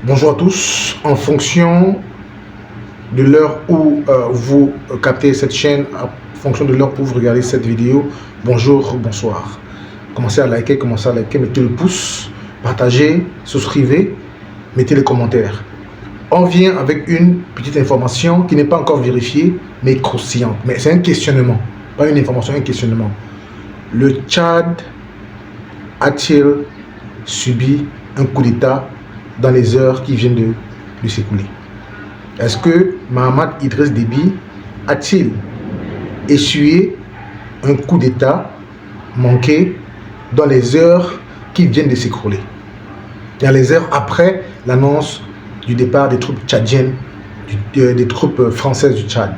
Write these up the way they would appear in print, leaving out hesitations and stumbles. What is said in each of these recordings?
Bonjour à tous. En fonction de l'heure où vous captez cette chaîne, en fonction de l'heure où vous regardez cette vidéo, bonjour, bonsoir. Commencez à liker, mettez le pouce, partagez, souscrivez, mettez les commentaires. On vient avec une petite information qui n'est pas encore vérifiée, mais croustillante. Mais c'est un questionnement, pas une information, un questionnement. Le Tchad a-t-il subi un coup d'État dans les heures qui viennent de s'écouler? Est-ce que Mahamat Idriss Déby a-t-il essuyé un coup d'État manqué dans les heures qui viennent de s'écrouler, dans les heures après l'annonce du départ des troupes tchadiennes, des troupes françaises du Tchad?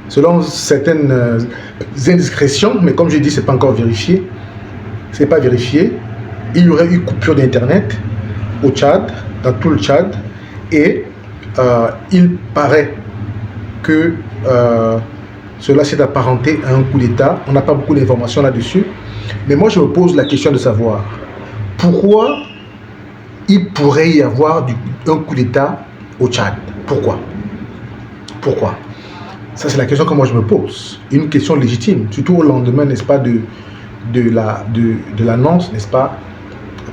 Selon certaines indiscrétions, mais comme je dis, c'est pas encore vérifié, c'est pas vérifié, il y aurait eu coupure d'internet au Tchad, dans tout le Tchad, et il paraît que cela s'est apparenté à un coup d'État. On n'a pas beaucoup d'informations là-dessus, mais moi je me pose la question de savoir pourquoi il pourrait y avoir un coup d'État au Tchad. Pourquoi? Ça, c'est la question que moi je me pose, une question légitime, surtout au lendemain, n'est-ce pas, de l'annonce, n'est-ce pas,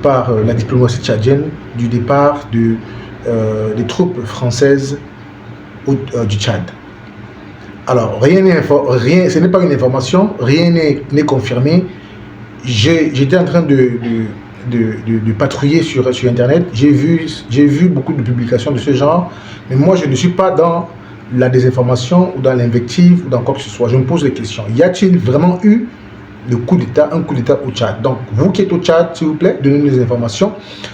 par la diplomatie tchadienne, du départ des troupes françaises du Tchad. Alors, ce n'est pas une information, rien n'est confirmé. J'étais en train de patrouiller sur Internet, j'ai vu beaucoup de publications de ce genre, mais moi je ne suis pas dans la désinformation ou dans l'invective ou dans quoi que ce soit. Je me pose des questions. Y a-t-il vraiment eu un coup d'État au Tchad? Donc, vous qui êtes au Tchad, s'il vous plaît, donnez-nous des informations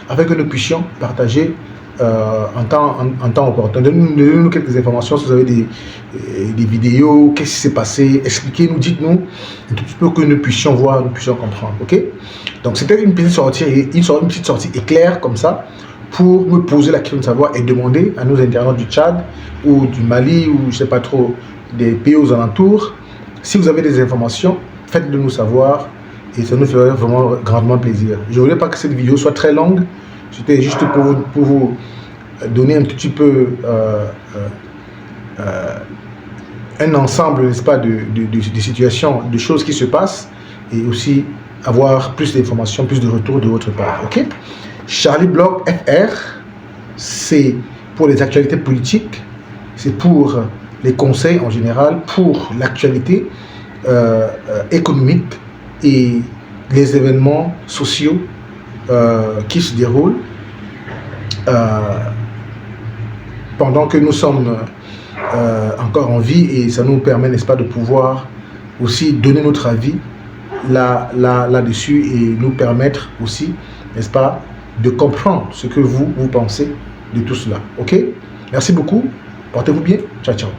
afin que nous puissions partager en temps opportun. Donnez-nous quelques informations si vous avez des vidéos, qu'est-ce qui s'est passé, expliquez-nous, dites-nous un tout petit peu que nous puissions voir, nous puissions comprendre. Ok? Donc, c'était une petite sortie éclair comme ça pour me poser la question de savoir et demander à nos internautes du Tchad ou du Mali ou je ne sais pas trop des pays aux alentours, si vous avez des informations, faites-le nous savoir et ça nous ferait vraiment grandement plaisir. Je ne voulais pas que cette vidéo soit très longue, c'était juste pour vous donner un petit peu un ensemble, n'est-ce pas, de situations, de choses qui se passent et aussi avoir plus d'informations, plus de retours de votre part. Ok? Charlie Block FR, c'est pour les actualités politiques, c'est pour les conseils en général, pour l'actualité économique et les événements sociaux qui se déroulent pendant que nous sommes encore en vie, et ça nous permet, n'est-ce pas, de pouvoir aussi donner notre avis là-dessus et nous permettre aussi, n'est-ce pas, de comprendre ce que vous pensez de tout cela. Ok? Merci beaucoup. Portez-vous bien. Ciao, ciao.